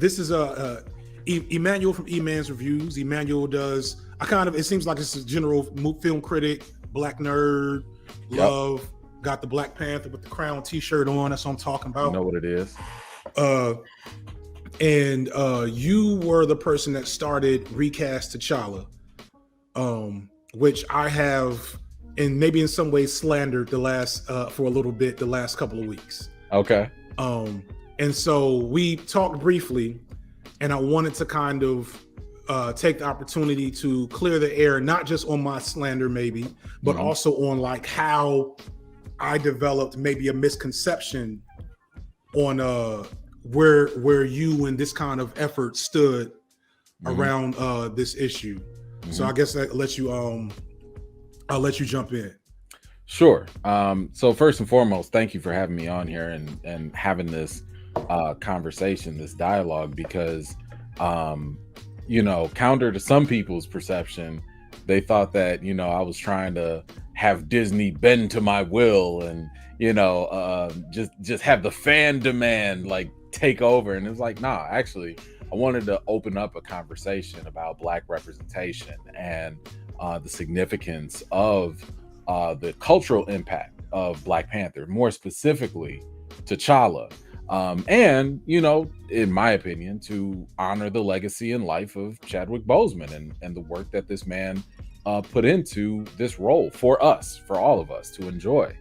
this is Emmanuel from E-Man's Reviews. Emmanuel does. It seems like it's a general film critic, black nerd, love. Got the Black Panther with the crown T-shirt on. That's what I'm talking about. You know what it is. And you were the person that started Recast T'Challa, which I have, and maybe in some ways slandered the last for a little bit the last couple of weeks. Okay. And so we talked briefly, and I wanted to kind of take the opportunity to clear the air, not just on my slander maybe, but also on like how I developed maybe a misconception on where you and this kind of effort stood around this issue. So I guess I'll let you jump in. Sure. So first and foremost, thank you for having me on here and having this conversation, this dialogue, because counter to some people's perception, they thought that I was trying to have Disney bend to my will and just have the fan demand like take over. And it's like, nah, actually I wanted to open up a conversation about Black representation and the significance of the cultural impact of Black Panther, more specifically T'Challa, and in my opinion, to honor the legacy and life of Chadwick Boseman and the work that this man put into this role for us, for all of us to enjoy.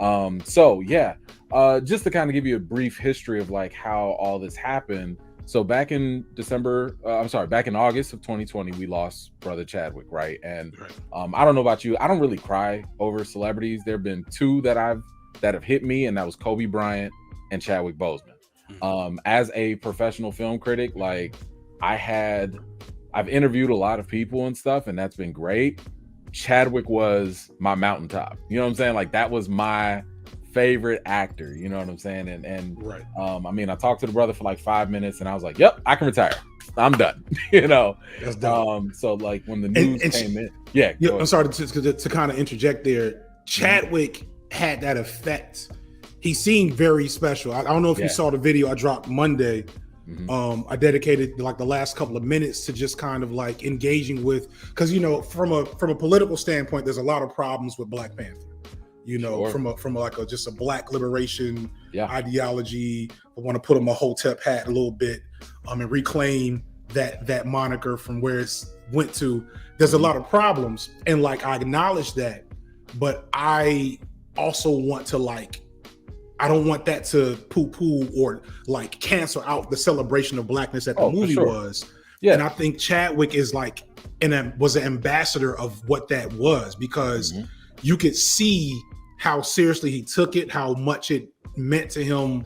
Just to kind of give you a brief history of like how all this happened. So back in back in August of 2020, we lost Brother Chadwick, right? And I don't know about you, I don't really cry over celebrities. There have been two that have hit me, and that was Kobe Bryant and Chadwick Boseman. As a professional film critic, like I've interviewed a lot of people and stuff, and that's been great. Chadwick was my mountaintop. You know what I'm saying? Like that was my favorite actor. You know what I'm saying? And right. I talked to the brother for like 5 minutes, and I was like, "Yep, I can retire. I'm done." That's dope. So like when the news came in, I'm sorry to kind of interject there. Chadwick had that effect. He seemed very special. I don't know if you saw the video I dropped Monday. I dedicated like the last couple of minutes to just kind of like engaging with, because from a political standpoint, there's a lot of problems with Black Panther. From like just a Black liberation ideology. I want to put on my Hotep hat a little bit, and reclaim that moniker from where it's went to. There's a lot of problems, and like I acknowledge that, but I also want to I don't want that to poo-poo or like cancel out the celebration of Blackness that the movie was. Yeah. And I think Chadwick is was an ambassador of what that was, because you could see how seriously he took it, how much it meant to him,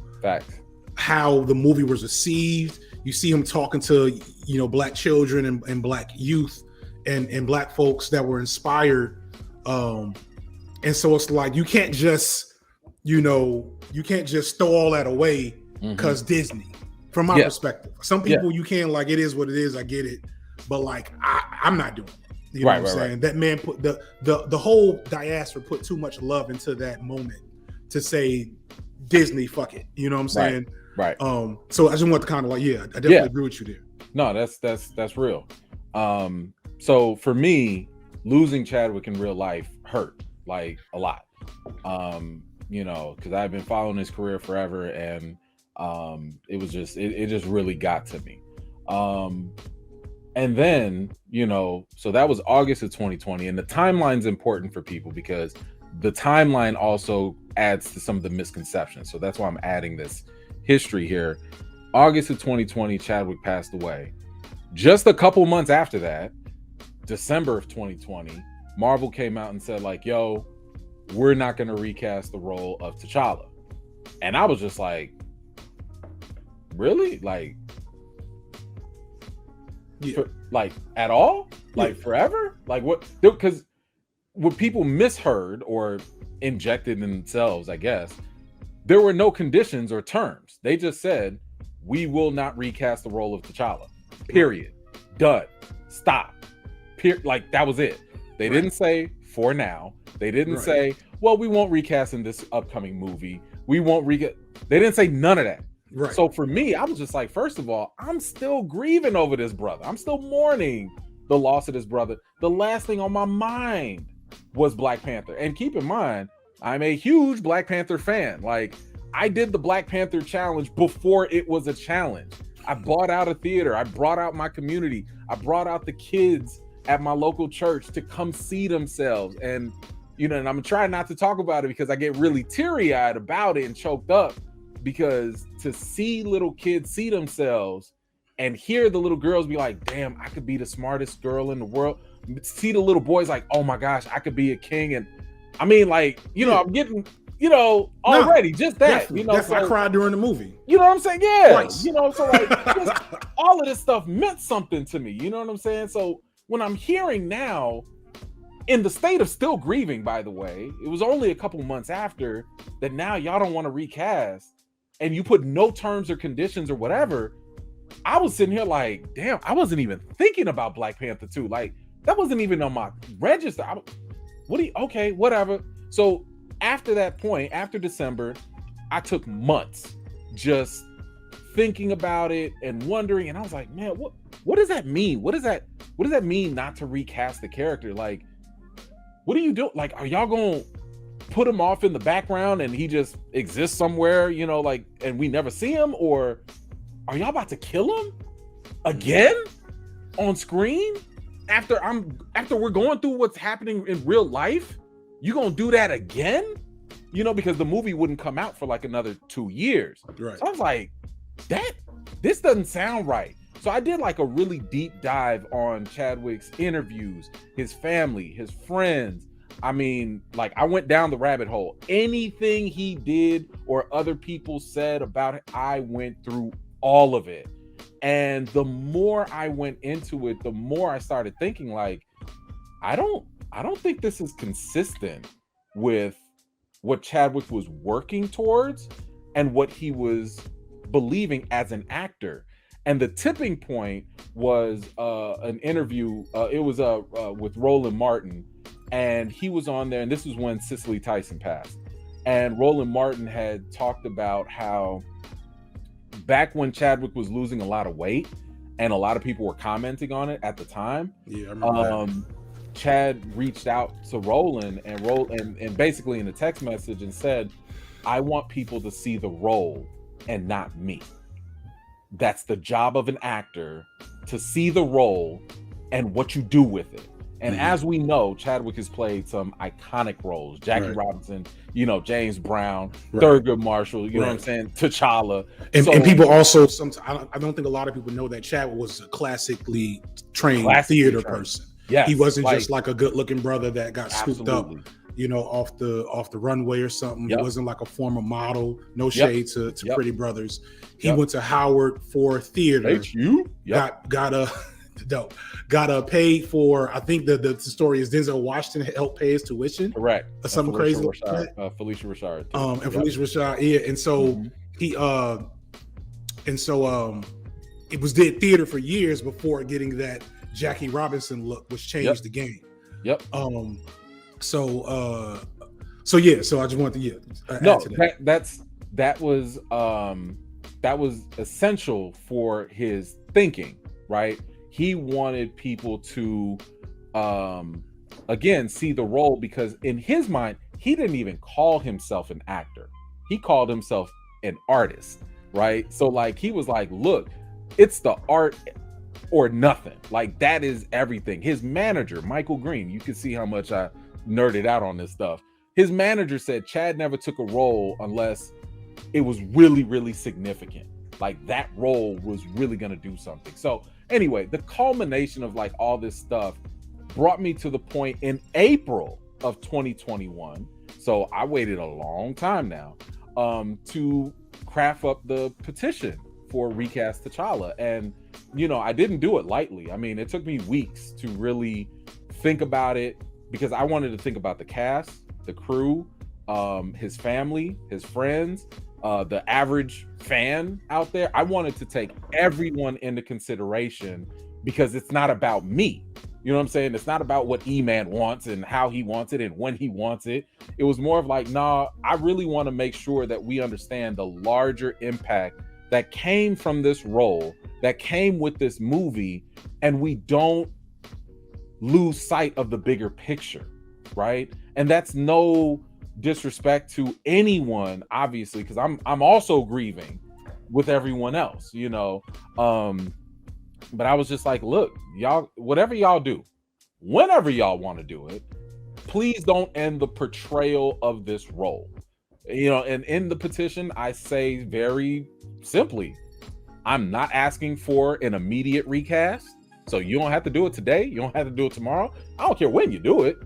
how the movie was received. You see him talking to, Black children and Black youth and Black folks that were inspired. And so it's like, you can't just throw all that away because Disney, from my perspective. Some people you can, like, it is what it is. I get it. But like, I'm not doing it. You know what I'm saying? Right. That man put the whole diaspora put too much love into that moment to say Disney, fuck it. You know what I'm saying? Right. So I just want to kind of like, I definitely agree with you there. No, that's real. So for me, losing Chadwick in real life hurt like a lot. Because I've been following his career forever, and it was just it just really got to me. And then, so that was August of 2020, and the timeline's important for people because the timeline also adds to some of the misconceptions. So that's why I'm adding this history here. August of 2020, Chadwick passed away. Just a couple months after that, December of 2020, Marvel came out and said like, yo, we're not going to recast the role of T'Challa. And I was just like, really? Like at all? Like forever? Like what? Because what people misheard or injected in themselves, I guess, there were no conditions or terms. They just said, we will not recast the role of T'Challa. Period. Done. Stop. Like that was it. They didn't say for now. They didn't say, well, we won't recast in this upcoming movie. We won't recast. They didn't say none of that. Right. So for me, I was just like, first of all, I'm still grieving over this brother. I'm still mourning the loss of this brother. The last thing on my mind was Black Panther. And keep in mind, I'm a huge Black Panther fan. Like, I did the Black Panther challenge before it was a challenge. I bought out a theater. I brought out my community. I brought out the kids at my local church to come see themselves. And, you know, and I'm trying not to talk about it because I get really teary-eyed about it and choked up, because to see little kids see themselves and hear the little girls be like, damn, I could be the smartest girl in the world. See the little boys like, oh my gosh, I could be a king. And I mean, like, you know, I'm getting, you know, already just that, you know, so, I cried during the movie. You know what I'm saying? Yeah. Twice. You know, so like all of this stuff meant something to me. You know what I'm saying? So when I'm hearing now, in the state of still grieving, by the way, it was only a couple months after that, now y'all don't want to recast and you put no terms or conditions or whatever. I was sitting here like, damn, I wasn't even thinking about Black Panther 2. Like, that wasn't even on my register. Okay, whatever. So after that point, after December, I took months just thinking about it and wondering, and I was like, man, what does that mean? What does that mean not to recast the character? Like, what do you do? Like, are y'all gonna put him off in the background and he just exists somewhere, you know, like, and we never see him? Or are y'all about to kill him again on screen after we're going through what's happening in real life? You gonna do that again? You know, because the movie wouldn't come out for like another 2 years. Right. So I was like, this doesn't sound right. So I did like a really deep dive on Chadwick's interviews, his family, his friends. I mean, like, I went down the rabbit hole. Anything he did or other people said about it, I went through all of it. And the more I went into it, the more I started thinking, like, I don't think this is consistent with what Chadwick was working towards and what he was believing as an actor. And the tipping point was an interview. It was with Roland Martin, and he was on there. And this was when Cicely Tyson passed. And Roland Martin had talked about how back when Chadwick was losing a lot of weight, and a lot of people were commenting on it at the time. Yeah, I remember that. Chad reached out to Roland and basically in a text message and said, I want people to see the role and not me. That's the job of an actor, to see the role and what you do with it. And as we know, Chadwick has played some iconic roles. Jackie Robinson, you know, James Brown, Thurgood Marshall, you know what I'm saying? T'Challa. And people also, I don't think a lot of people know that Chadwick was a classically trained theater person. Yes, he wasn't just like a good-looking brother that got scooped up, you know, off the runway or something. He wasn't like a former model. No shade to Pretty Brothers. He went to Howard for theater. Got a paid for. I think the story is Denzel Washington helped pay his tuition. Correct. Or something crazy. Felicia Rashad. Felicia Rashad. Yeah, and so it was did theater for years before getting that Jackie Robinson look, which changed the game. So I just wanted to add to that. That was essential for his thinking, right? He wanted people to again see the role, because in his mind, he didn't even call himself an actor. He called himself an artist, right? So like, he was like, look, it's the art or nothing. Like, that is everything. His manager, Michael Green, you can see how much I nerded out on this stuff. His manager said Chad never took a role unless it was really, really significant. Like, that role was really going to do something. So anyway, the culmination of like all this stuff brought me to the point in April of 2021. So I waited a long time now to craft up the petition for recast T'Challa. And, you know, I didn't do it lightly. I mean, it took me weeks to really think about it, because I wanted to think about the cast, the crew, his family, his friends, the average fan out there. I wanted to take everyone into consideration, because it's not about me. You know what I'm saying? It's not about what E-Man wants and how he wants it and when he wants it. It was more of like, nah, I really want to make sure that we understand the larger impact that came from this role, that came with this movie, and we don't lose sight of the bigger picture, right? And that's no disrespect to anyone, obviously, because I'm also grieving with everyone else, you know. But I was just like, look, y'all, whatever y'all do, whenever y'all want to do it, please don't end the portrayal of this role. You know, and in the petition, I say very simply, I'm not asking for an immediate recast. So you don't have to do it today. You don't have to do it tomorrow. I don't care when you do it.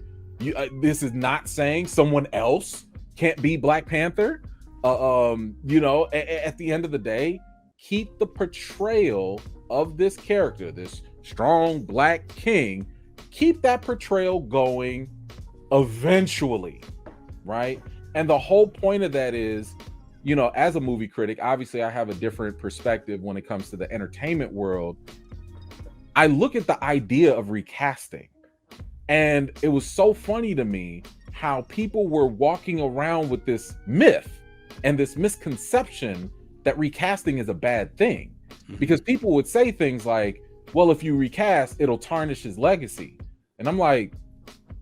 This is not saying someone else can't be Black Panther. You know, at the end of the day, keep the portrayal of this character, this strong Black king, keep that portrayal going eventually, right? And the whole point of that is, you know, as a movie critic, obviously I have a different perspective when it comes to the entertainment world. I look at the idea of recasting, and it was so funny to me how people were walking around with this myth and this misconception that recasting is a bad thing, because people would say things like, well, if you recast, it'll tarnish his legacy. And I'm like,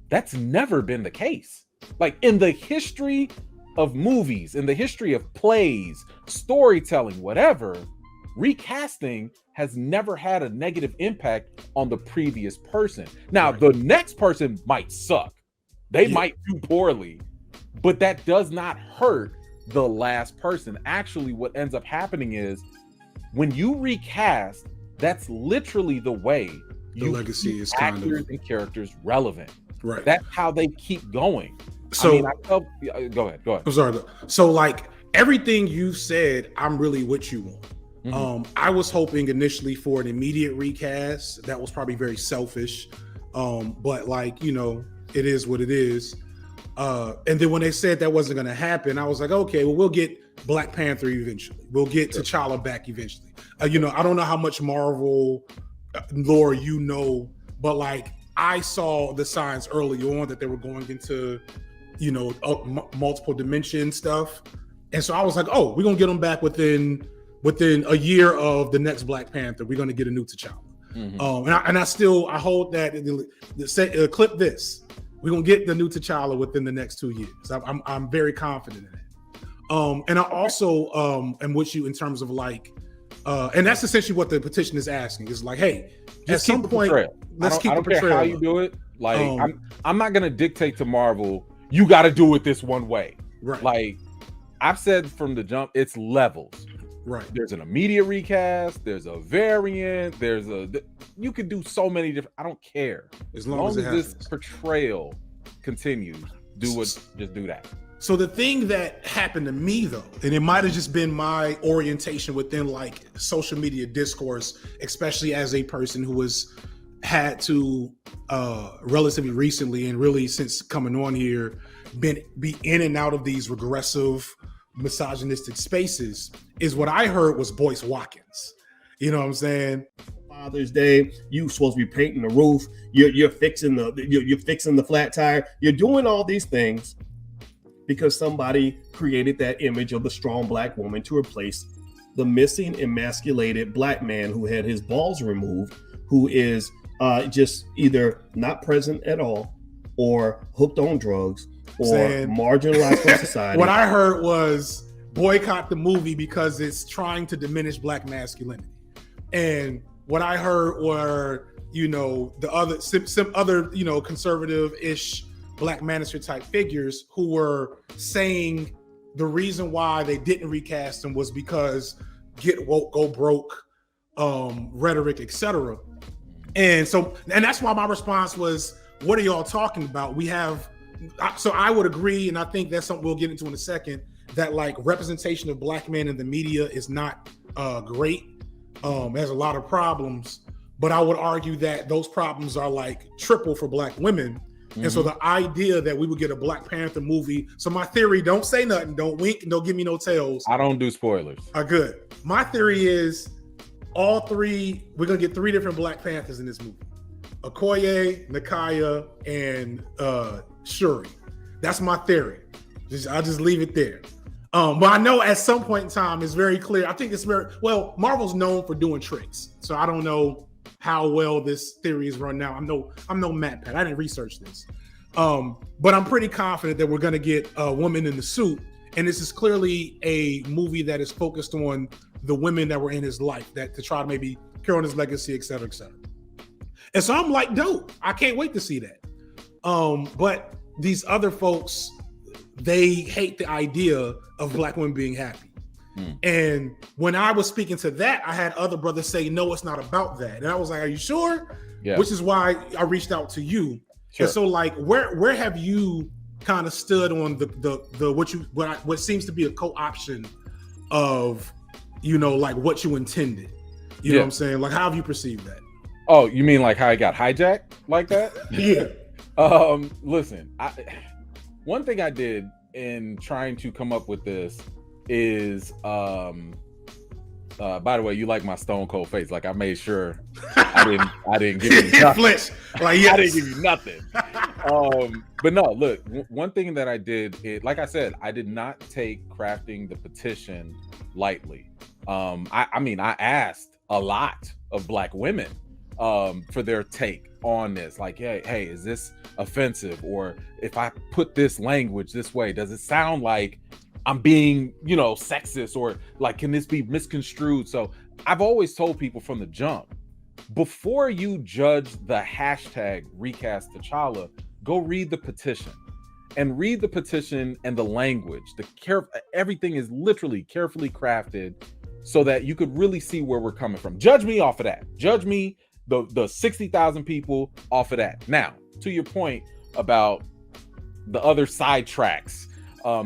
that's never been the case. Like, in the history of movies, in the history of plays, storytelling, whatever, recasting has never had a negative impact on the previous person. Now, the next person might suck. They might do poorly, but that does not hurt the last person. Actually, what ends up happening is when you recast, that's literally the way the legacy is kind of and characters relevant. Right. That's how they keep going. So I mean, go ahead. I'm sorry. So like everything you said, I'm really with you on. I was hoping initially for an immediate recast. That was probably very selfish. But like, you know, it is what it is. And then when they said that wasn't going to happen, I was like, okay, well, we'll get Black Panther eventually. We'll get T'Challa back eventually. You know, I don't know how much Marvel lore you know, but like I saw the signs early on that they were going into, you know, multiple dimension stuff. And so I was like, oh, we're going to get them back within a year of the next Black Panther. We're going to get a new T'Challa. I hold that, clip this. We're going to get the new T'Challa within the next 2 years. I'm very confident in it. And I also am with you in terms of like, and that's essentially what the petition is asking. Is like, hey, just at some point, let's keep the portrayal. I don't care how you do it. Like, I'm not going to dictate to Marvel, you got to do it this one way. Right. Like, I've said from the jump, it's levels. Right. There's an immediate recast. There's a variant. You could do so many different. I don't care. As long as this portrayal continues, just do that. So the thing that happened to me though, and it might have just been my orientation within like social media discourse, especially as a person who has had to relatively recently and really since coming on here, be in and out of these regressive, misogynistic spaces, is what I heard was Boyce Watkins. You know what I'm saying? Father's Day, you supposed to be painting the roof, you're fixing the flat tire, you're doing all these things because somebody created that image of the strong Black woman to replace the missing emasculated Black man who had his balls removed, who is just either not present at all or hooked on drugs or marginalized from society. What I heard was boycott the movie because it's trying to diminish Black masculinity. And what I heard were, you know, the other some other, you know, conservative-ish Black manosphere type figures who were saying the reason why they didn't recast him was because get woke, go broke, rhetoric, etc. And that's why my response was, what are y'all talking about? So I would agree, and I think that's something we'll get into in a second, that like representation of Black men in the media is not great. There's a lot of problems, but I would argue that those problems are like triple for Black women. And so the idea that we would get a Black Panther movie, so my theory, don't say nothing, don't wink, and don't give me no tails. I don't do spoilers. Good. My theory is we're gonna get 3 different Black Panthers in this movie. Okoye, Nakia, and Shuri. That's my theory. I'll just leave it there. But I know at some point in time, it's very clear. I think it's very well. Marvel's known for doing tricks, so I don't know how well this theory is run now. I'm no MatPat. I didn't research this, but I'm pretty confident that we're going to get a woman in the suit, and this is clearly a movie that is focused on the women that were in his life, that to try to maybe carry on his legacy, et cetera, et cetera. And so I'm like, dope. I can't wait to see that. But these other folks, they hate the idea of Black women being happy. And when I was speaking to that, I had other brothers say, no, it's not about that. And I was like, are you sure? Yeah. Which is why I reached out to you. Sure. And so like, where have you kind of stood on the what seems to be a co-option of, you know, like what you intended? You know what I'm saying? Like, how have you perceived that? Oh, you mean like how I got hijacked like that? Yeah. Listen, one thing I did in trying to come up with this is by the way, you like my stone cold face. Like I made sure I didn't give you nothing. Like, yes. I didn't give you nothing. But no, look, one thing that I did, like I said, I did not take crafting the petition lightly. I mean, I asked a lot of Black women for their take on this. Like, hey, is this offensive? Or if I put this language this way, does it sound like I'm being, you know, sexist, or like, can this be misconstrued? So I've always told people from the jump, before you judge the hashtag recast T'Challa, go read the petition. And read the petition and the language. Everything is literally carefully crafted so that you could really see where we're coming from. Judge me off of that. Judge me, the 60,000 people, off of that. Now, to your point about the other sidetracks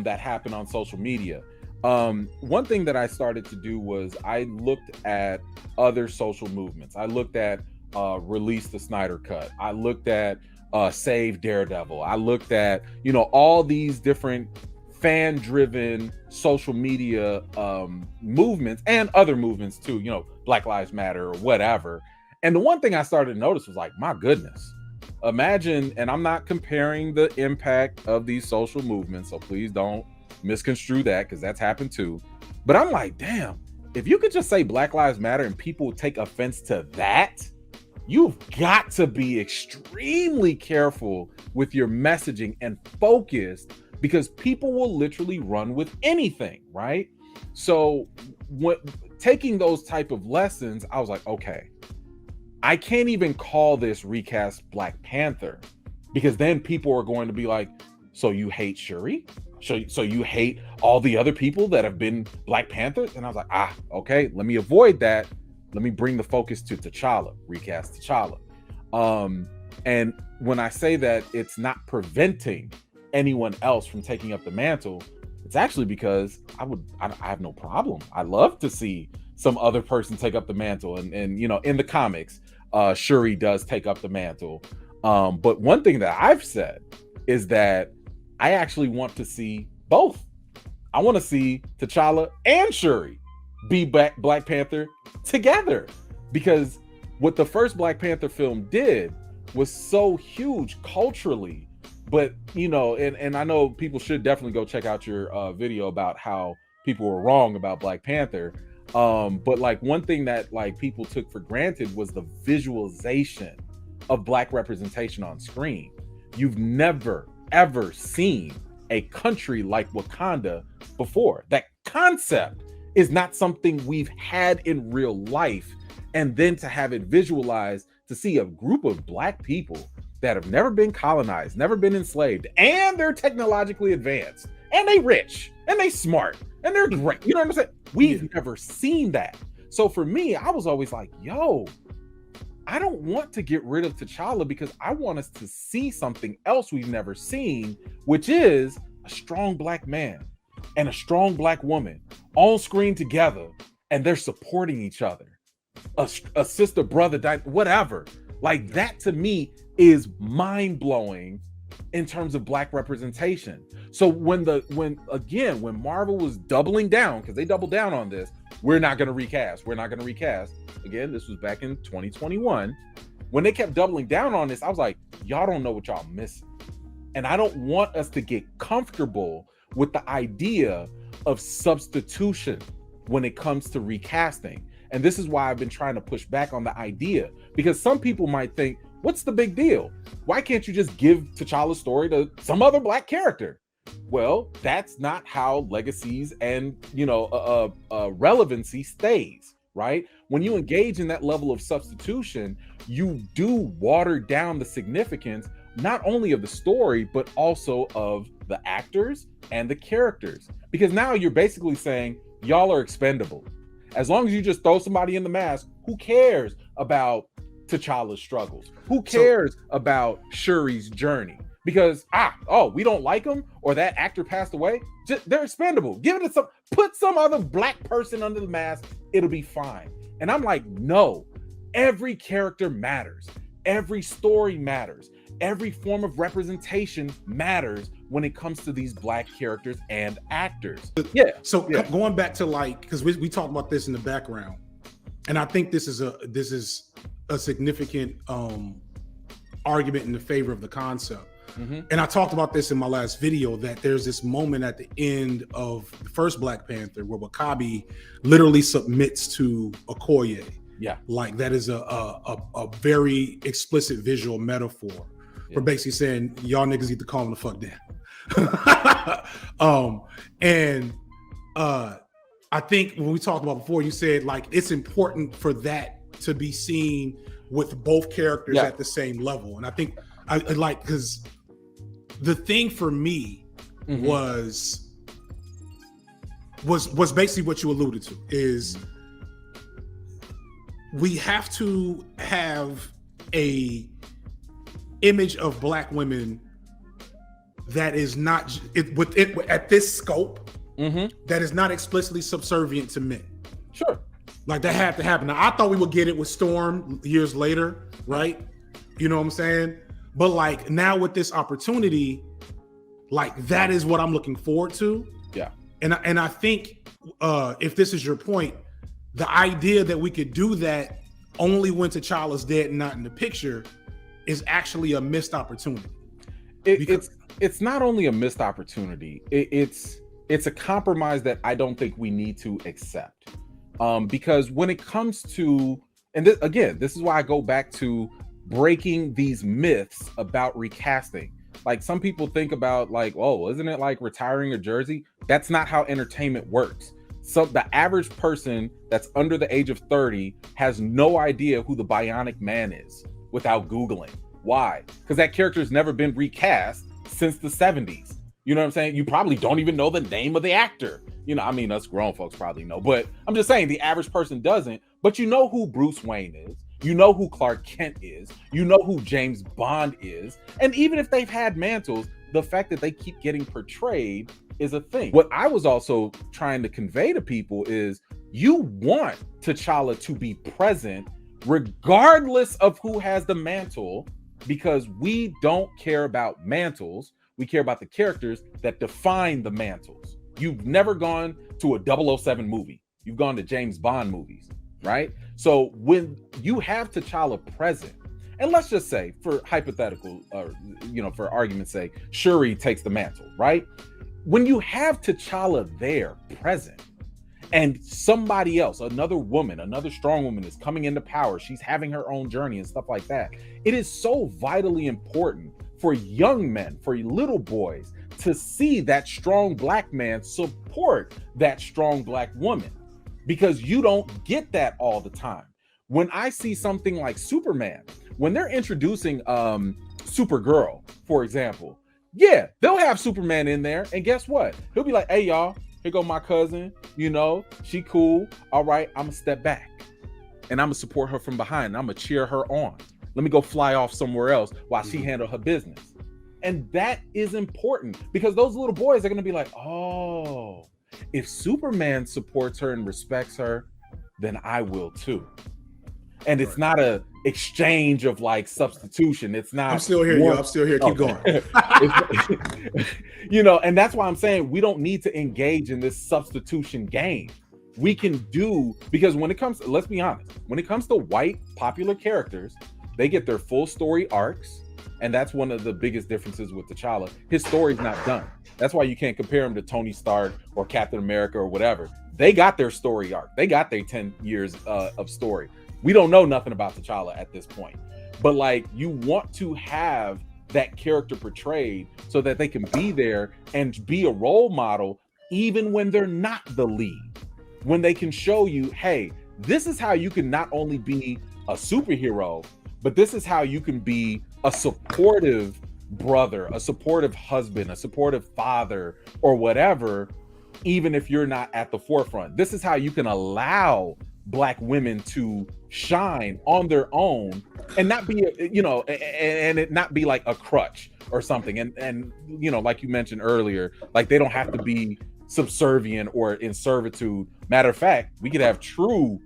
that happen on social media. One thing that I started to do was I looked at other social movements. I looked at Release the Snyder Cut. I looked at Save Daredevil. I looked at, you know, all these different fan-driven social media movements and other movements too, you know, Black Lives Matter or whatever. And the one thing I started to notice was like, my goodness, imagine, and I'm not comparing the impact of these social movements, so please don't misconstrue that, because that's happened too. But I'm like, damn, if you could just say Black Lives Matter and people take offense to that, you've got to be extremely careful with your messaging and focused, because people will literally run with anything, right? So taking those type of lessons, I was like, okay, I can't even call this recast Black Panther, because then people are going to be like, so you hate Shuri? So you hate all the other people that have been Black Panthers? And I was like, okay, let me avoid that. Let me bring the focus to T'Challa, recast T'Challa. And when I say that it's not preventing anyone else from taking up the mantle, it's actually because I have no problem. I love to see some other person take up the mantle. And you know, in the comics, Shuri does take up the mantle. But one thing that I've said is that I actually want to see both. I want to see T'Challa and Shuri be Black Panther together, because what the first Black Panther film did was so huge culturally. But you know, and I know people should definitely go check out your video about how people were wrong about Black Panther. But like one thing that like people took for granted was the visualization of Black representation on screen. You've never ever seen a country like Wakanda before. That concept is not something we've had in real life. And then to have it visualized, to see a group of Black people that have never been colonized, never been enslaved, and they're technologically advanced, and they rich, and they smart, and they're great. You know what I'm saying? We've never seen that. So for me, I was always like, yo, I don't want to get rid of T'Challa, because I want us to see something else we've never seen, which is a strong Black man and a strong Black woman on screen together, and they're supporting each other. A sister, brother, whatever. Like that to me is mind-blowing in terms of Black representation. So when Marvel was doubling down, because they doubled down on this, we're not going to recast. Again, this was back in 2021. When they kept doubling down on this, I was like, y'all don't know what y'all missing. And I don't want us to get comfortable with the idea of substitution when it comes to recasting. And this is why I've been trying to push back on the idea, because some people might think, what's the big deal? Why can't you just give T'Challa's story to some other Black character? Well, that's not how legacies and, relevancy stays, right? When you engage in that level of substitution, you do water down the significance, not only of the story, but also of the actors and the characters. Because now you're basically saying, y'all are expendable. As long as you just throw somebody in the mask, who cares about T'Challa's struggles? Who cares about Shuri's journey? Because we don't like them, or that actor passed away. They're expendable. Give it to put some other Black person under the mask. It'll be fine. And I'm like, no, every character matters. Every story matters. Every form of representation matters when it comes to these Black characters and actors. Yeah. So going back to because we talked about this in the background, and I think this is a significant argument in the favor of the concept. Mm-hmm. And I talked about this in my last video, that there's this moment at the end of the first Black Panther where W'Kabi literally submits to Okoye. Yeah. Like that is a very explicit visual metaphor for basically saying, y'all niggas need to calm the fuck down. I think when we talked about before, you said it's important for that to be seen with both characters at the same level. And I think because the thing for me was basically what you alluded to, is we have to have a image of Black women that is not at this scope, that is not explicitly subservient to men. Sure. That had to happen. Now, I thought we would get it with Storm years later, right? You know what I'm saying? But now with this opportunity, that is what I'm looking forward to. Yeah. And I think if this is your point, the idea that we could do that only when T'Challa's dead and not in the picture is actually a missed opportunity. It's not only a missed opportunity. It's a compromise that I don't think we need to accept. Because when it comes to, and this is why I go back to breaking these myths about recasting. Some people think about isn't it like retiring a jersey? That's not how entertainment works. So the average person that's under the age of 30 has no idea who the Bionic Man is without Googling. Why? Because that character's never been recast since the 70s. You know what I'm saying? You probably don't even know the name of the actor. Us grown folks probably know, but I'm just saying the average person doesn't. But you know who Bruce Wayne is. You know who Clark Kent is. You know who James Bond is. And even if they've had mantles, the fact that they keep getting portrayed is a thing. What I was also trying to convey to people is you want T'Challa to be present regardless of who has the mantle, because we don't care about mantles. We care about the characters that define the mantles. You've never gone to a 007 movie. You've gone to James Bond movies, right? So when you have T'Challa present, and let's just say, for hypothetical, for argument's sake, Shuri takes the mantle, right? When you have T'Challa there present, and somebody else, another woman, another strong woman is coming into power, she's having her own journey and stuff like that, it is so vitally important for young men, for little boys, to see that strong Black man support that strong Black woman, because you don't get that all the time. When I see something like Superman, when they're introducing Supergirl, for example, they'll have Superman in there, and guess what? He'll be like, hey, y'all, here go my cousin, she cool. All right, I'm gonna step back and I'm gonna support her from behind. I'm gonna cheer her on. Let me go fly off somewhere else while she handle her business. And that is important, because those little boys are gonna be like, oh, if Superman supports her and respects her, then I will too. And it's not a exchange of substitution. It's not. I'm still here, yo. I'm still here. Keep going. And that's why I'm saying we don't need to engage in this substitution game. We can do, because when it comes, let's be honest, when it comes to white popular characters, they get their full story arcs. And that's one of the biggest differences with T'Challa. His story's not done. That's why you can't compare him to Tony Stark or Captain America or whatever. They got their story arc. They got their 10 years of story. We don't know nothing about T'Challa at this point. But like, you want to have that character portrayed so that they can be there and be a role model even when they're not the lead. When they can show you, hey, this is how you can not only be a superhero, but this is how you can be a supportive brother, a supportive husband, a supportive father, or whatever, even if you're not at the forefront. This is how you can allow Black women to shine on their own and not be, and it not be like a crutch or something. And like you mentioned earlier, like they don't have to be subservient or in servitude. Matter of fact, we could have true,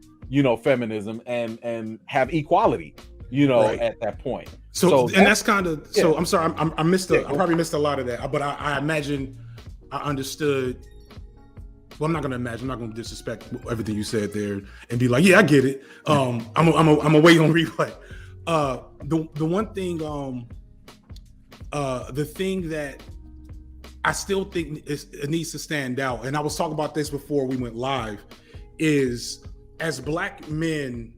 feminism and have equality, right. At that point. So that's kind of, so I'm sorry, I probably missed a lot of that, but I imagine I understood. Well, I'm not gonna disrespect everything you said there and be like, yeah, I get it. I'm a wait on replay. The one thing, the thing that I still think it needs to stand out, and I was talking about this before we went live, is as Black men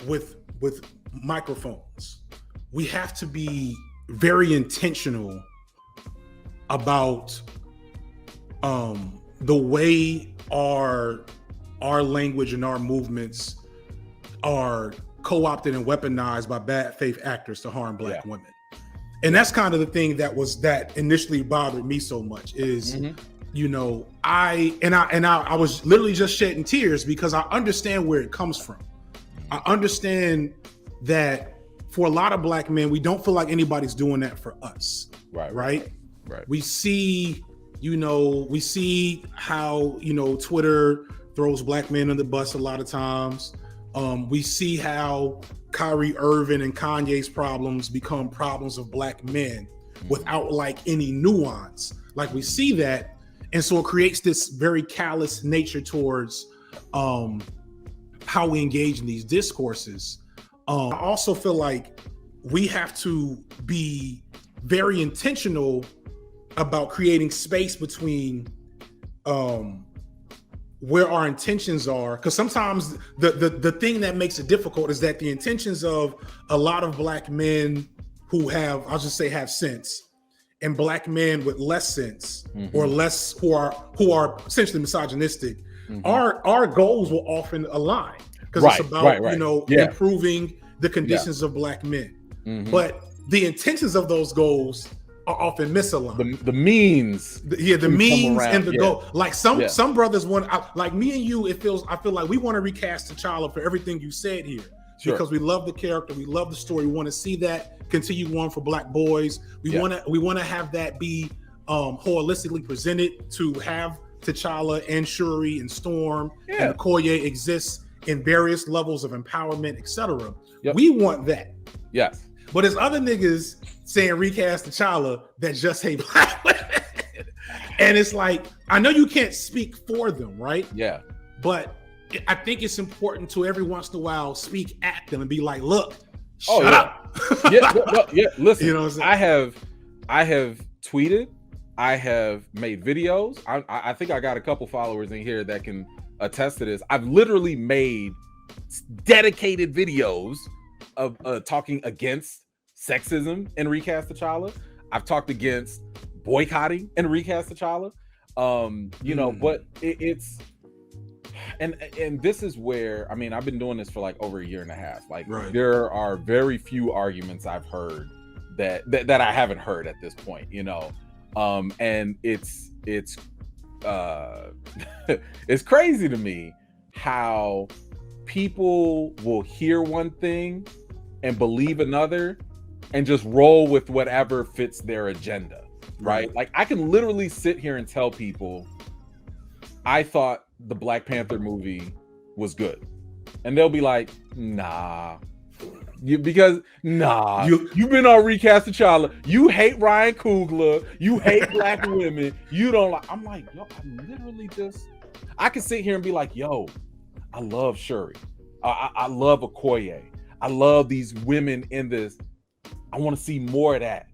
with microphones, we have to be very intentional about the way our language and our movements are co-opted and weaponized by bad faith actors to harm Black women. And that's kind of the thing that initially bothered me so much is, I was literally just shedding tears because I understand where it comes from. I understand that for a lot of Black men, we don't feel like anybody's doing that for us. Right. We see, how, Twitter throws Black men on the bus a lot of times. We see how Kyrie Irving and Kanye's problems become problems of Black men without like any nuance. Like we see that. And so it creates this very callous nature towards how we engage in these discourses. I also feel like we have to be very intentional about creating space between where our intentions are, because sometimes the thing that makes it difficult is that the intentions of a lot of Black men who have sense and Black men with less sense or less who are essentially misogynistic, our goals will often align because it's about improving the conditions of Black men. But the intentions of those goals are often misaligned. The means, the means and the goal. Like some brothers want, like me and you. I feel like we want to recast T'Challa for everything you said here, because we love the character, we love the story, we want to see that continue on for Black boys. We want to have that be holistically presented, to have T'Challa and Shuri and Storm and Okoye exist in various levels of empowerment, etc. We want that. Yes. But there's other niggas saying recast T'Challa that just hate Black women. And it's like, I know you can't speak for them, right? Yeah. But I think it's important to every once in a while speak at them and be like, look, shut up. Listen, you know what I'm saying? I have tweeted, I have made videos. I think I got a couple followers in here that can attest to this. I've literally made dedicated videos of talking against sexism in recast T'Challa. I've talked against boycotting and recast T'Challa. But it's and this is where, I mean, I've been doing this for like over a year and a half. Like there are very few arguments I've heard that I haven't heard at this point, and it's it's crazy to me how people will hear one thing and believe another and just roll with whatever fits their agenda, right? Like I can literally sit here and tell people I thought the Black Panther movie was good, and they'll be like, nah. You've been on recast T'Challa. You hate Ryan Coogler. You hate Black women. You don't like. I'm like, yo, I literally I can sit here and be like, yo, I love Shuri. I love Okoye. I love these women in this. I want to see more of that.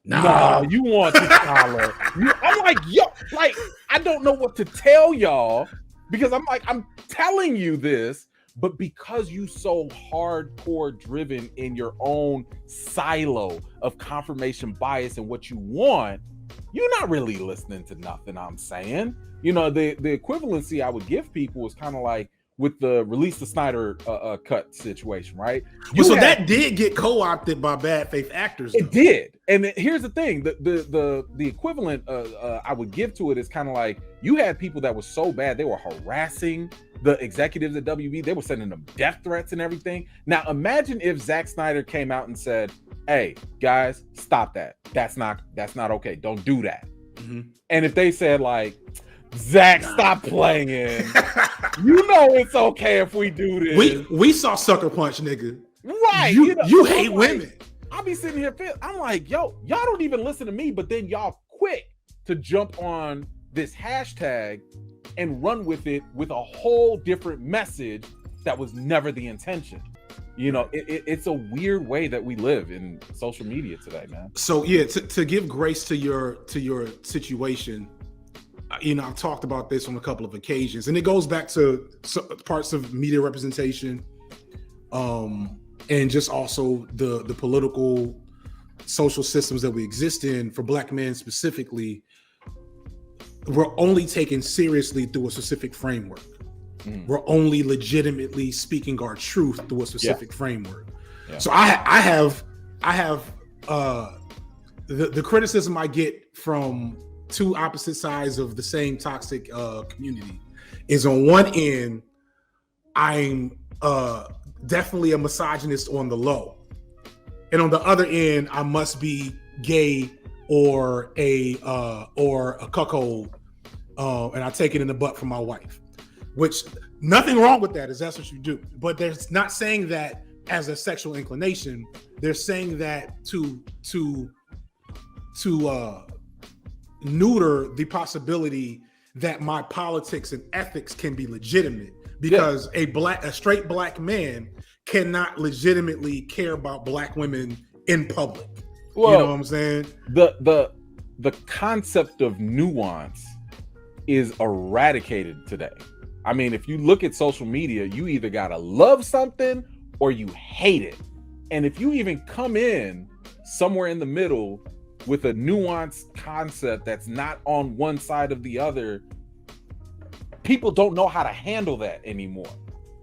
Nah. No, you want T'Challa. I'm like, yo, like, I don't know what to tell y'all because I'm like, I'm telling you this, but because you so hardcore driven in your own silo of confirmation bias and what you want, you're not really listening to nothing I'm saying. You know, the equivalency I would give people is kind of like with the release the Snyder cut situation, right? That did get co-opted by bad faith actors. Though. It did. And here's the thing, the equivalent I would give to it is kind of like you had people that were so bad, they were harassing the executives at WB, they were sending them death threats and everything. Now imagine if Zack Snyder came out and said, hey guys, stop that. That's not okay. Don't do that. Mm-hmm. And if they said like, Zach, stop playing. You know it's okay if we do this. We saw Sucker Punch, nigga. Right. You hate women. I'll be sitting here, I'm like, yo, y'all don't even listen to me, but then y'all quick to jump on this hashtag and run with it with a whole different message that was never the intention. You know, it's a weird way that we live in social media today, man. So yeah, to give grace to your situation, you know, I've talked about this on a couple of occasions, and it goes back to parts of media representation, and just also the political, social systems that we exist in. For Black men specifically, we're only taken seriously through a specific framework. We're only legitimately speaking our truth through a specific framework. Yeah. So I have the criticism I get from two opposite sides of the same toxic community is on one end, I'm definitely a misogynist on the low, and on the other end, I must be gay or a cuckold, and I take it in the butt from my wife. Which nothing wrong with that, is that's what you do. But they're not saying that as a sexual inclination. They're saying that to neuter the possibility that my politics and ethics can be legitimate, because a straight Black man cannot legitimately care about Black women in public. Well, you know what I'm saying? The concept of nuance is eradicated today. I mean, if you look at social media, you either gotta love something or you hate it. And if you even come in somewhere in the middle with a nuanced concept that's not on one side of the other, people don't know how to handle that anymore.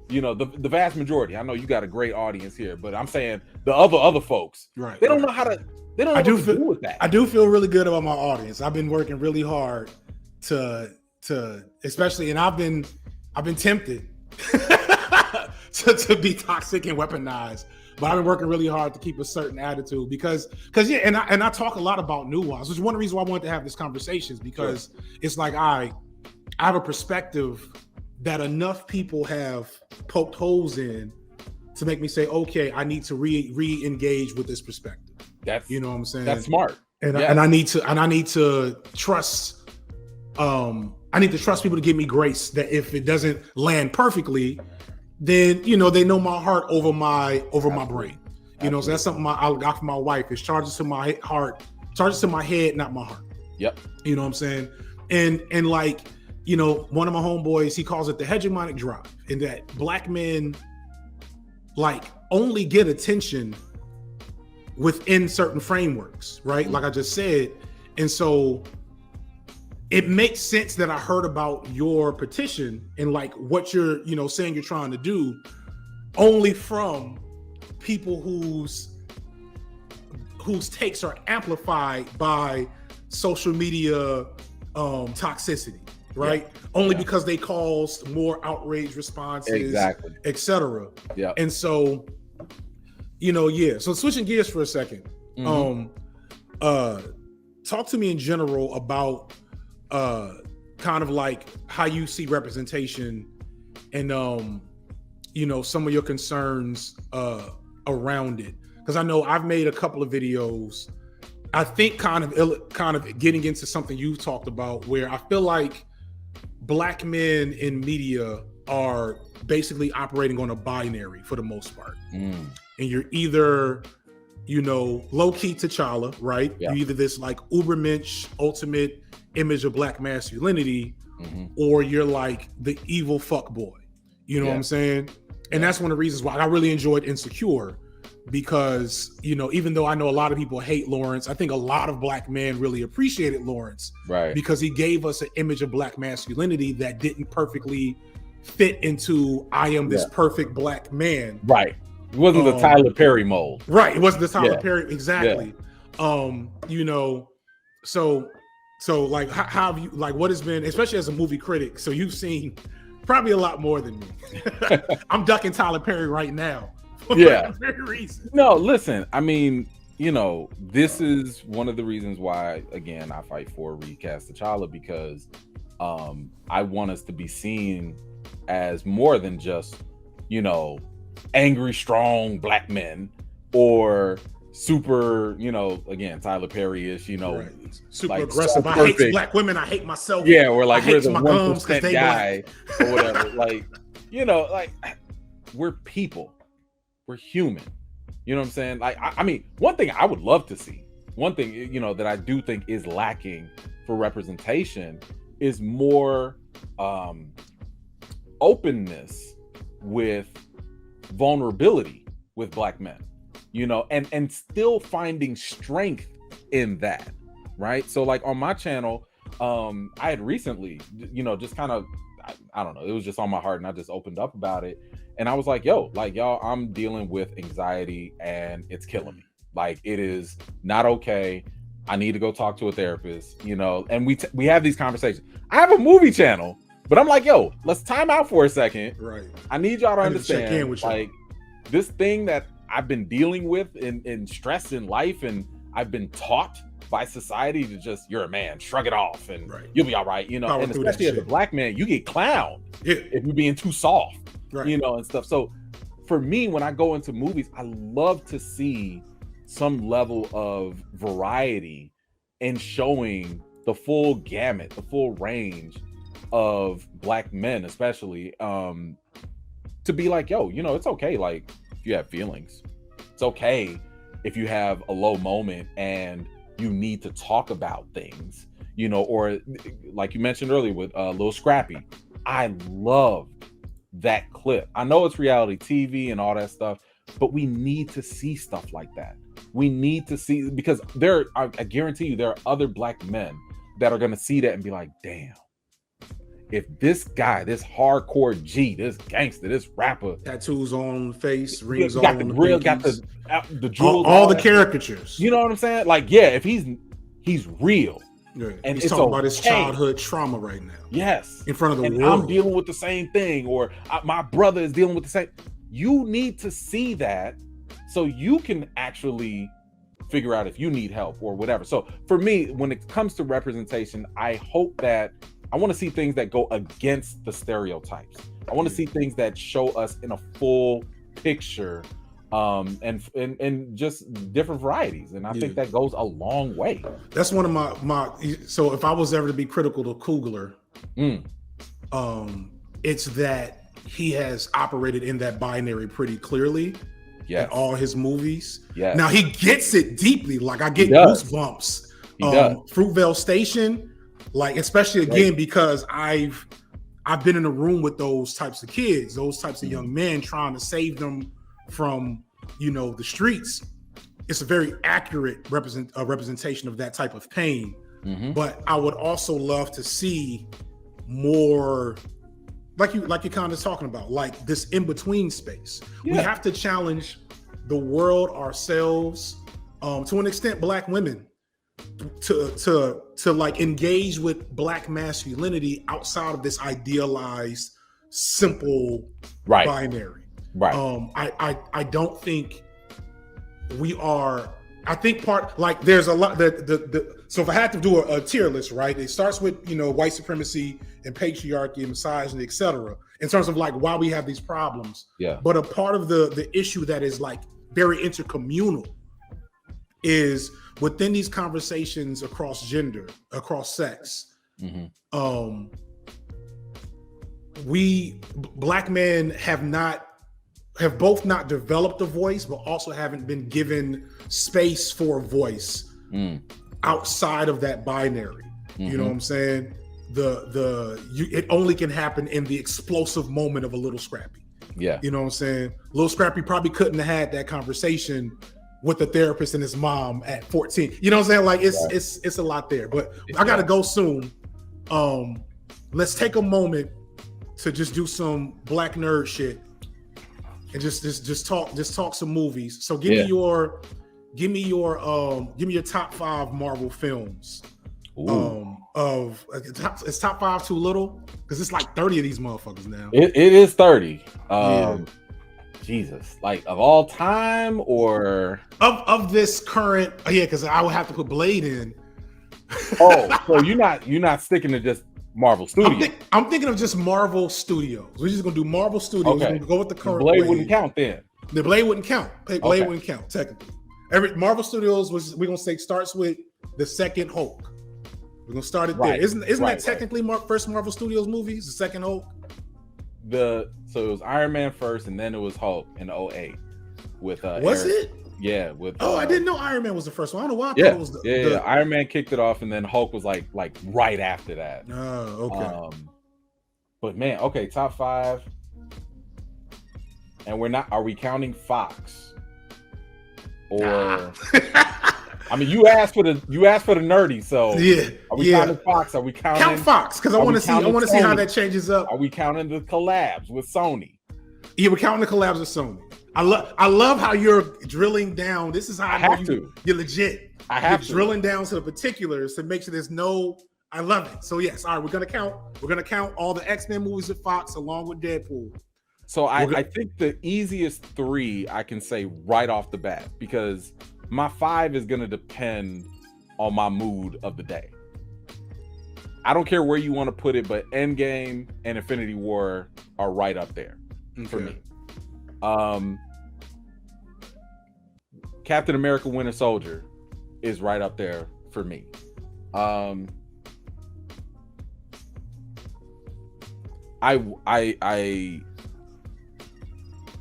You know, the vast majority. I know you got a great audience here, but I'm saying the other folks, right? They don't know how to. They don't know what to do with that. I do feel really good about my audience. I've been working really hard to especially, and I've been tempted to be toxic and weaponized, but I've been working really hard to keep a certain attitude because yeah, and I talk a lot about nuance, which is one of the reasons why I wanted to have this conversation, because it's like I have a perspective that enough people have poked holes in to make me say, okay, I need to re-engage with this perspective. That's, you know what I'm saying? That's smart. And I need to trust. I need to trust people to give me grace, that if it doesn't land perfectly, then, you know, they know my heart over my brain. You know, so that's something I got from my wife, is charges to my heart, charges to my head, not my heart. Yep. You know what I'm saying? And like, you know, one of my homeboys, he calls it the hegemonic drive, in that Black men like only get attention within certain frameworks, right? Mm-hmm. Like I just said. And so it makes sense that I heard about your petition and like what you're, you know, saying you're trying to do, only from people whose takes are amplified by social media toxicity, right? Yeah. Only because they caused more outrage responses, exactly, etc. Yeah. And so, you know, yeah. So switching gears for a second, talk to me in general about kind of like how you see representation and you know, some of your concerns around it, because I know I've made a couple of videos, I think kind of getting into something you talked about, where I feel like Black men in media are basically operating on a binary for the most part, and you're either low key T'Challa, right? Yeah. You either this like Ubermensch ultimate image of black masculinity, or you're like the evil fuck boy. You know what I'm saying? And that's one of the reasons why I really enjoyed Insecure, because even though I know a lot of people hate Lawrence, I think a lot of black men really appreciated Lawrence, right? Because he gave us an image of black masculinity that didn't perfectly fit into I am this perfect black man, right? It wasn't the Tyler Perry mold, right? It wasn't the Tyler Perry, exactly. So like how have you, like, what has been, especially as a movie critic, so you've seen probably a lot more than me. I'm ducking Tyler Perry right now. For that very reason. No, listen, I mean, this is one of the reasons why, again, I fight for recast T'Challa, because I want us to be seen as more than just, angry, strong black men, or super, again, Tyler Perry-ish, super like, aggressive. So I hate black women. I hate myself. Yeah, or like we're the 1% guy or whatever. Like, like, we're people. We're human. You know what I'm saying? Like, I mean, one thing I would love to see, one thing, that I do think is lacking for representation is more openness with vulnerability with black men, and still finding strength in that, right? So like on my channel, I had recently, just kind of, I don't know, it was just on my heart and I just opened up about it. And I was like, yo, like, y'all, I'm dealing with anxiety and it's killing me. Like, it is not okay. I need to go talk to a therapist, and we have these conversations. I have a movie channel, but I'm like, yo, let's time out for a second. Right. I need y'all to understand, check in with like, this thing that I've been dealing with in stress in life, and I've been taught by society to just, you're a man, shrug it off, and you'll be all right, Power and especially as a black man, you get clowned if you're being too soft, and stuff. So for me, when I go into movies, I love to see some level of variety in showing the full gamut, the full range of black men, especially, to be like, yo, it's okay, like, if you have feelings, it's okay if you have a low moment and you need to talk about things, or like you mentioned earlier with Lil Scrappy. I love that clip. I know it's reality TV and all that stuff, but we need to see stuff like that. We need to see, because I guarantee you there are other black men that are going to see that and be like, damn, if this guy, this hardcore G, this gangster, this rapper, tattoos on the face, rings got on the the grill, pinkies, got the jewels, all the caricatures. You know what I'm saying? Like, yeah, if he's real, and he's talking about his childhood trauma right now. Yes, in front of the and world. I'm dealing with the same thing, or my brother is dealing with the same. You need to see that so you can actually figure out if you need help or whatever. So for me, when it comes to representation, I hope that I want to see things that go against the stereotypes. I want to see things that show us in a full picture, and just different varieties. And I think that goes a long way. That's one of my so if I was ever to be critical to Coogler, it's that he has operated in that binary pretty clearly in all his movies. Yes. Now he gets it deeply. Like, I get goosebumps. Fruitvale Station, like, especially again because I've been in a room with those types of kids, those types of young men, trying to save them from the streets. It's a very accurate representation of that type of pain. But I would also love to see more, like you're kind of talking about, like this in-between space. We have to challenge the world, ourselves, to an extent, black women, to like engage with black masculinity outside of this idealized, simple binary. I don't think we are. I think there's a lot so if I had to do a tier list, right? It starts with white supremacy and patriarchy and misogyny, etc. In terms of like why we have these problems. But a part of the issue that is like very intercommunal is within these conversations across gender, across sex. We black men have not have both not developed a voice, but also haven't been given space for a voice outside of that binary. You know what I'm saying? It only can happen in the explosive moment of a Little Scrappy. Yeah. You know what I'm saying? Little Scrappy probably couldn't have had that conversation with the therapist and his mom at 14. You know what I'm saying? Like it's a lot there. But I gotta go soon. Let's take a moment to just do some black nerd shit and just talk some movies. So give me your top 5 Marvel films. Is top 5 too little? Because it's like 30 of these motherfuckers now. It is 30. Jesus, like of all time or of this current? Because I would have to put Blade in. So you're not sticking to just Marvel Studios. I'm thinking of just Marvel Studios. We're just gonna do Marvel Studios. Okay. We're gonna go with the current. Blade wouldn't count then. The Blade wouldn't count. Blade wouldn't count technically. Every Marvel Studios we're gonna say starts with the second Hulk. We're gonna start it there. Isn't that technically first Marvel Studios movies? The second Hulk. So it was Iron Man first, and then it was Hulk in 2008 with was Eric. it? Yeah, with I didn't know Iron Man was the first one. I don't know why I thought it was the Iron Man kicked it off, and then Hulk was like right after that. Oh, okay. But man, okay, top 5. And are we counting Fox? Or I mean, you asked for the nerdy, so Are we counting Fox? Are we counting Count Fox? Because I want to see how that changes up. Are we counting the collabs with Sony? Yeah, we're counting the collabs with Sony. I love how you're drilling down. This is how I know you're legit. You're drilling down to the particulars to make sure there's no. I love it. So yes, all right, we're gonna count all the X-Men movies with Fox along with Deadpool. So I think the easiest 3 I can say right off the bat, because my 5 is gonna depend on my mood of the day. I don't care where you want to put it, but Endgame and Infinity War are right up there for me. Captain America Winter Soldier is right up there for me.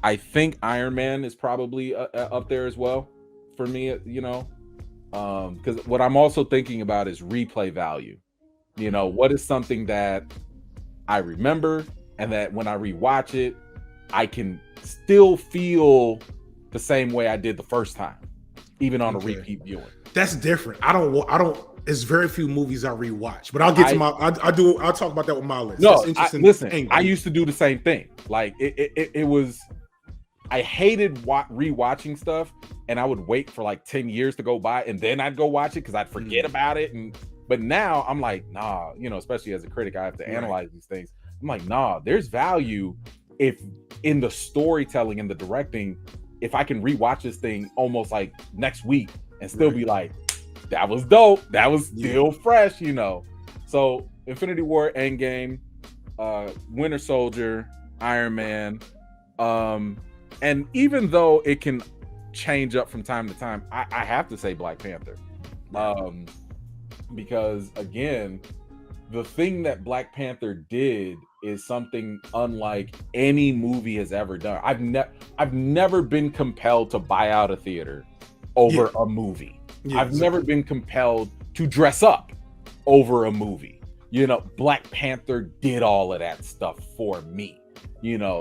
I think Iron Man is probably up there as well for me, because what I'm also thinking about is replay value. What is something that I remember and that when I rewatch it, I can still feel the same way I did the first time, even on a repeat viewing. That's different. I don't. There's very few movies I rewatch, but I'll get to my. I'll talk about that with my list. No, listen. I used to do the same thing. Like it was. I hated rewatching stuff, and I would wait for like 10 years to go by, and then I'd go watch it because I'd forget about it. But now I'm like, nah. Especially as a critic, I have to analyze these things. I'm like, nah. There's value if in the storytelling and the directing, if I can rewatch this thing almost like next week and still be like, that was dope. That was still fresh, So Infinity War, Endgame, Winter Soldier, Iron Man. And even though it can change up from time to time, I have to say Black Panther. Because again, the thing that Black Panther did is something unlike any movie has ever done. I've never been compelled to buy out a theater over a movie. I've never been compelled to dress up over a movie. Black Panther did all of that stuff for me.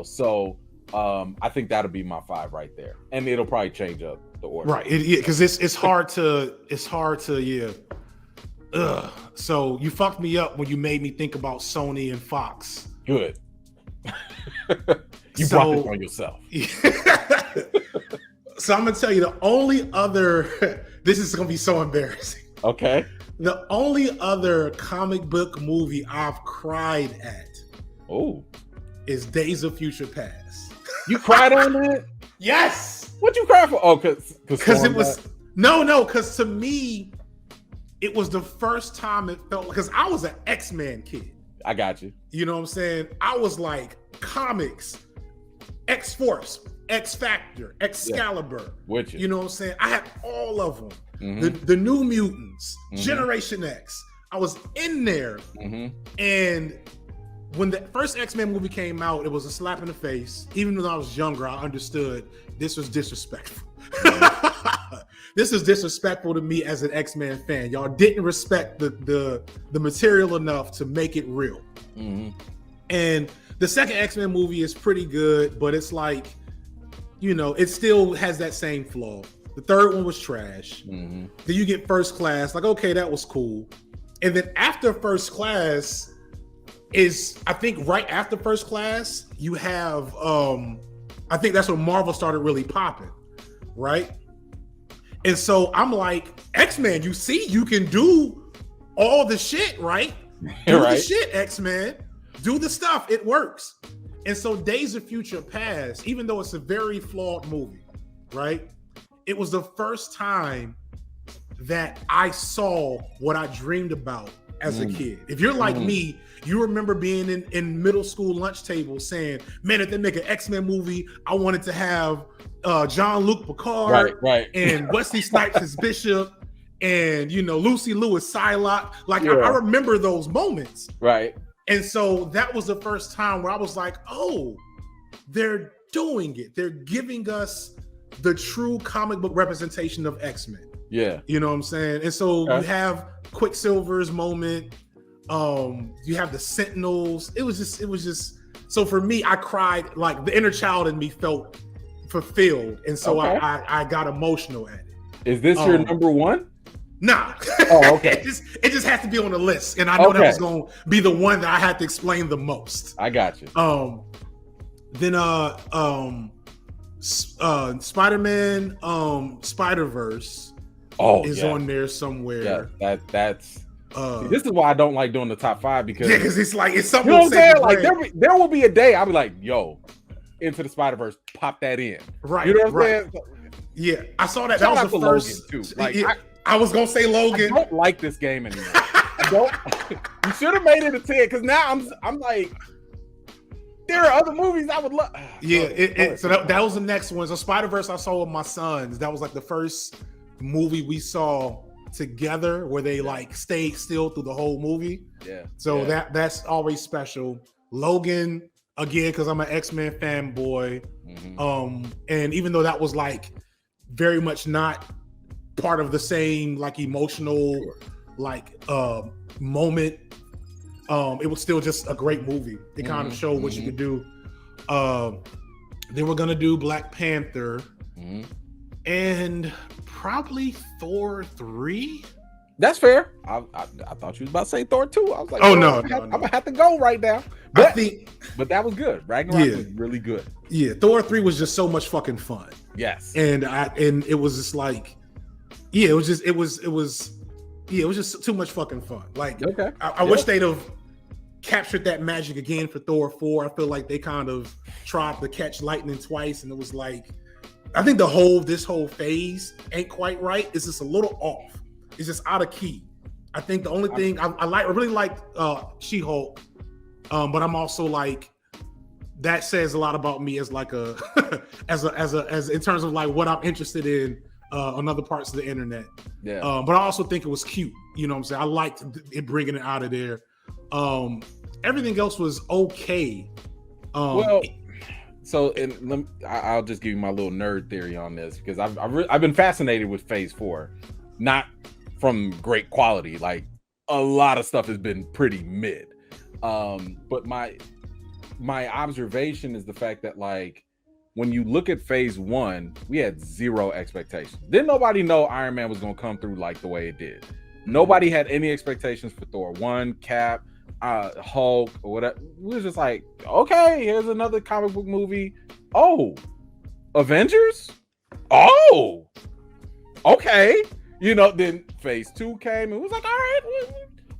So I think that'll be my 5 right there, and it'll probably change up the order. Right, because it's hard to So you fucked me up when you made me think about Sony and Fox. Good. You brought this on yourself. So I'm gonna tell you the only other. This is gonna be so embarrassing. Okay. The only other comic book movie I've cried at. Is Days of Future Past. You cried on that? Yes. What'd you cry for? Because it was because to me, it was the first time it felt because I was an X-Men kid. I got you. You know what I'm saying? I was like comics, X-Force, X-Factor, Excalibur. With you. You know what I'm saying? I had all of them. The New Mutants, Generation X. I was in there, and when the first X-Men movie came out, it was a slap in the face. Even when I was younger, I understood this was disrespectful. This is disrespectful to me as an X-Men fan. Y'all didn't respect the material enough to make it real. Mm-hmm. And the second X-Men movie is pretty good, but it's like, you know, it still has that same flaw. The third one was trash. Mm-hmm. Then you get First Class, like, okay, that was cool. And then after First Class is, I think right after First Class, you have, I think that's when Marvel started really popping, right? And so I'm like, X-Men, you see, you can do all the shit, right? Do the shit, X-Men. Do the stuff, it works. And so Days of Future Past, even though it's a very flawed movie, right? It was the first time that I saw what I dreamed about as a kid. If you're like me, you remember being in middle school lunch table saying, man, if they make an X-Men movie, I wanted to have Jean-Luc Picard and Wesley Snipes as Bishop and, you know, Lucy Liu as Psylocke. Like, I remember those moments. Right. And so that was the first time where I was like, oh, they're doing it. They're giving us the true comic book representation of X-Men. Yeah. You know what I'm saying? And so you have Quicksilver's moment. You have the Sentinels. It was just, so for me, I cried, like the inner child in me felt fulfilled. And so I got emotional at it. Is this your number one? Nah. Oh, okay. it just has to be on the list. And I know that was going to be the one that I had to explain the most. I got you. Then Spider-Man Spider-Verse is on there somewhere. Yeah, that's this is why I don't like doing the top 5 because it's like it's something. You know what I'm saying? Like there will be a day I'll be like, yo, Into the Spider-Verse, pop that in. Right. You know what I'm saying? Yeah, I saw that. That was the first. Logan too. Like I was gonna say Logan. I don't like this game anymore. I don't. You should have made it a 10 because now I'm like, there are other movies I would love. Yeah, so that was the next one. So Spider-Verse I saw with my sons. That was like the first movie we saw together where they like stayed still through the whole movie. Yeah. So that's always special. Logan, again, because I'm an X-Men fanboy. And even though that was like very much not part of the same like emotional like moment, it was still just a great movie. It kind of showed what you could do. Then we're gonna do Black Panther and probably Thor 3. That's fair. I thought you was about to say Thor 2. I was like, I'm gonna have to go right now. But that was good. Ragnarok was really good. Yeah, Thor 3 was just so much fucking fun. Yes. And it was just like, it was just too much fucking fun. Like, I wish they'd have captured that magic again for Thor 4. I feel like they kind of tried to catch lightning twice, and it was like, I think this whole phase ain't quite right. It's just a little off. It's just out of key. I think the only thing I really liked She-Hulk, but I'm also like, that says a lot about me as like as in terms of like what I'm interested in on other parts of the internet. Yeah. But I also think it was cute. You know what I'm saying? I liked it bringing it out of there. Everything else was okay. So I'll just give you my little nerd theory on this because I've been fascinated with Phase 4, not from great quality. Like a lot of stuff has been pretty mid. But my observation is the fact that like when you look at Phase 1, we had zero expectations. Didn't nobody know Iron Man was gonna come through like the way it did. Nobody had any expectations for Thor 1, Cap, Hulk, or whatever. We was just like, okay, here's another comic book movie. Oh, Avengers? Oh, okay. You know, then Phase 2 came and it was like, all right,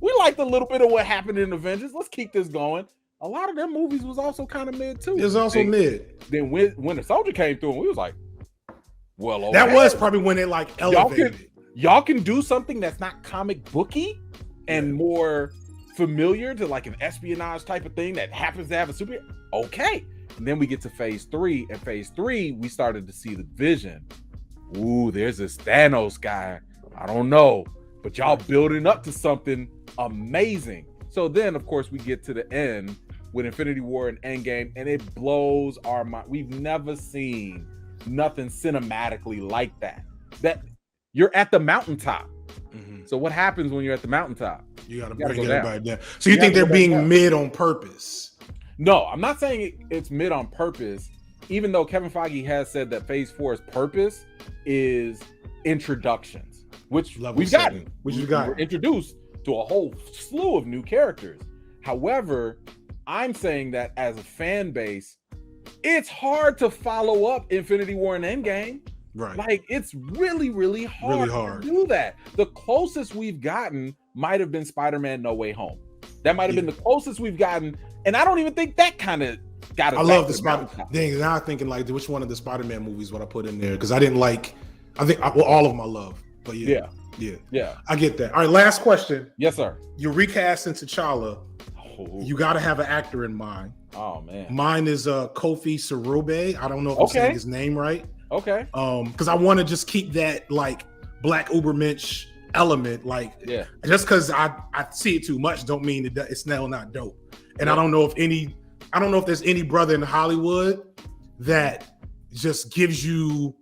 we liked a little bit of what happened in Avengers. Let's keep this going. A lot of their movies was also kind of mid too. It was also mid. Then when Winter Soldier came through, and we was like, well, okay. That was probably when it like elevated. Y'all can do something that's not comic booky and more familiar to like an espionage type of thing that happens to have a super. Okay. And then we get to Phase 3. And Phase 3, we started to see the vision. Ooh, there's this Thanos guy. I don't know. But y'all building up to something amazing. So then, of course, we get to the end with Infinity War and Endgame, and it blows our mind. We've never seen nothing cinematically like that. That you're at the mountaintop. Mm-hmm. So what happens when you're at the mountaintop? You gotta bring everybody down. So you think they're being mid on purpose? No, I'm not saying it's mid on purpose. Even though Kevin Feige has said that Phase 4's purpose is introductions, which we've gotten. We're introduced to a whole slew of new characters. However, I'm saying that as a fan base, it's hard to follow up Infinity War and Endgame. Right. Like, it's really, really hard to do that. The closest we've gotten might have been Spider-Man No Way Home. That might have been the closest we've gotten. And I don't even think that kind of got it. I love the Spider-Man. Dang, now I'm thinking like, which one of the Spider-Man movies would I put in there? Because I didn't like, all of them I love. But yeah. I get that. All right, last question. Yes, sir. You're recasting T'Challa. You got to have an actor in mind. Oh, man. Mine is Kofi Siriboe. I don't know if I'm saying his name right. Okay. Because I want to just keep that like Black Ubermensch element. Like, just because I see it too much don't mean it's now not dope. And I don't know if there's any brother in Hollywood that just gives you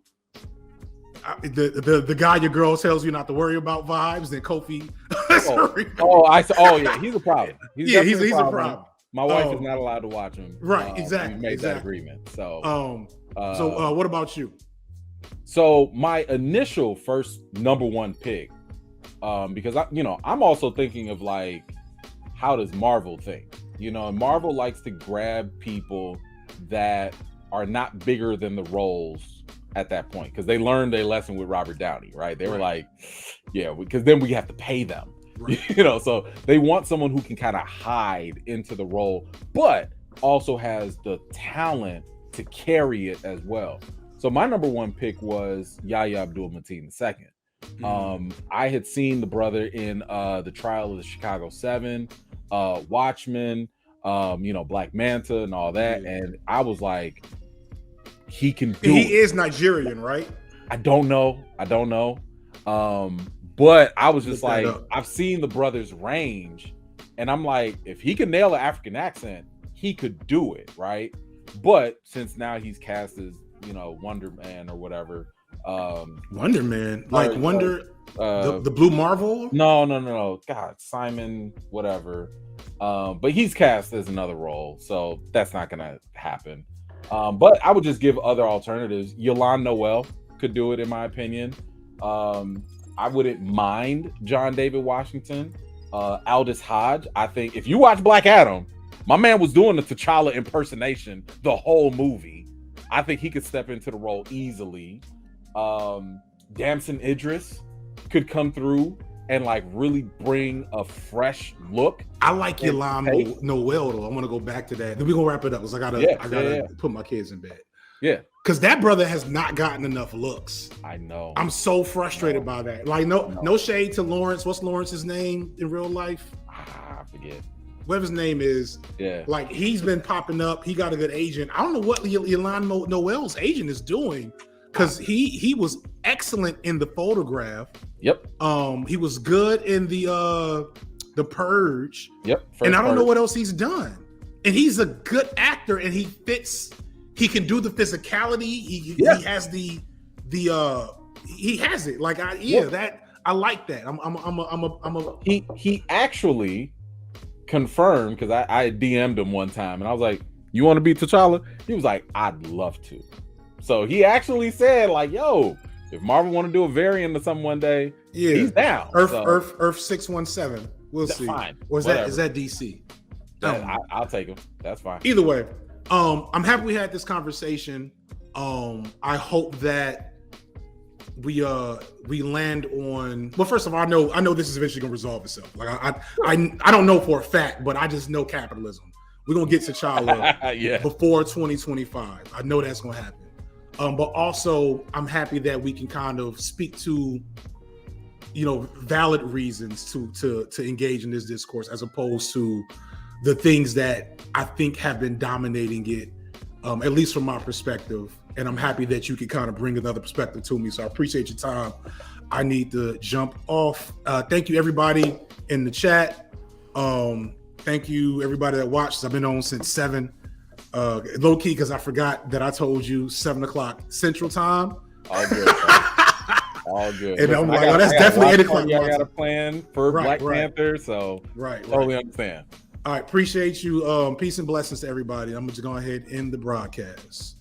the guy your girl tells you not to worry about vibes. Then Kofi. He's a problem. He's a problem. My wife is not allowed to watch him. Right, exactly. We made that agreement. So, what about you? So my initial first number one pick, because I'm also thinking of like, how does Marvel think? And Marvel likes to grab people that are not bigger than the roles at that point, because they learned a lesson with Robert Downey, right? They were like, because then we have to pay them, right. So they want someone who can kind of hide into the role, but also has the talent to carry it as well. So my number one pick was Yahya Abdul-Mateen II. I had seen the brother in the Trial of the Chicago 7, Watchmen, Black Manta and all that, and I was like, he can do it. He is Nigerian, right? I don't know. But I was just like, I've seen the brother's range, and I'm like, if he can nail an African accent, he could do it, right? But since now he's cast as Wonder Man or whatever. Wonder Man, like the Blue Marvel? No. God, Simon, whatever. But he's cast as another role, so that's not gonna happen. But I would just give other alternatives. Yolande Noel could do it, in my opinion. I wouldn't mind John David Washington. Aldous Hodge. I think if you watch Black Adam, my man was doing the T'Challa impersonation the whole movie. I think he could step into the role easily. Damson Idris could come through and like really bring a fresh look. I like Yolande Noel though. I want to go back to that. Then we're gonna wrap it up because I gotta put my kids in bed. Yeah. Because that brother has not gotten enough looks. I know. I'm so frustrated by that. Like, no shade to Lawrence. What's Lawrence's name in real life? I forget. Whatever his name is. Yeah. Like, he's been popping up. He got a good agent. I don't know what Yolande Noel's agent is doing, because he was excellent in The Photograph. Yep. He was good in the Purge. Yep. And I don't know what else he's done. And he's a good actor, and he fits. He can do the physicality. He has he has it. Like I like that. He actually confirmed, because I DM'd him one time and I was like, "You want to be T'Challa?" He was like, "I'd love to." So he actually said like, "Yo, if Marvel want to do a variant of something one day, he's down." Earth 617. We'll see. Fine. Or is that DC? I'll take him. That's fine. Either way. I'm happy we had this conversation. I hope that we land on. Well, first of all, I know this is eventually gonna resolve itself. Like I don't know for a fact, but I just know capitalism. We're gonna get T'Challa before 2025. I know that's gonna happen. But also, I'm happy that we can kind of speak to, valid reasons to engage in this discourse, as opposed to the things that I think have been dominating it, at least from my perspective. And I'm happy that you could kind of bring another perspective to me. So I appreciate your time. I need to jump off. Thank you, everybody in the chat. Thank you, everybody that watched. I've been on since 7. Low key, because I forgot that I told you 7 o'clock Central Time. All good. All good. And I'm like, oh, that's definitely 8 o'clock. I got a plan for Black Panther, so totally understand. All right, appreciate you. Peace and blessings to everybody. I'm going to go ahead and end the broadcast.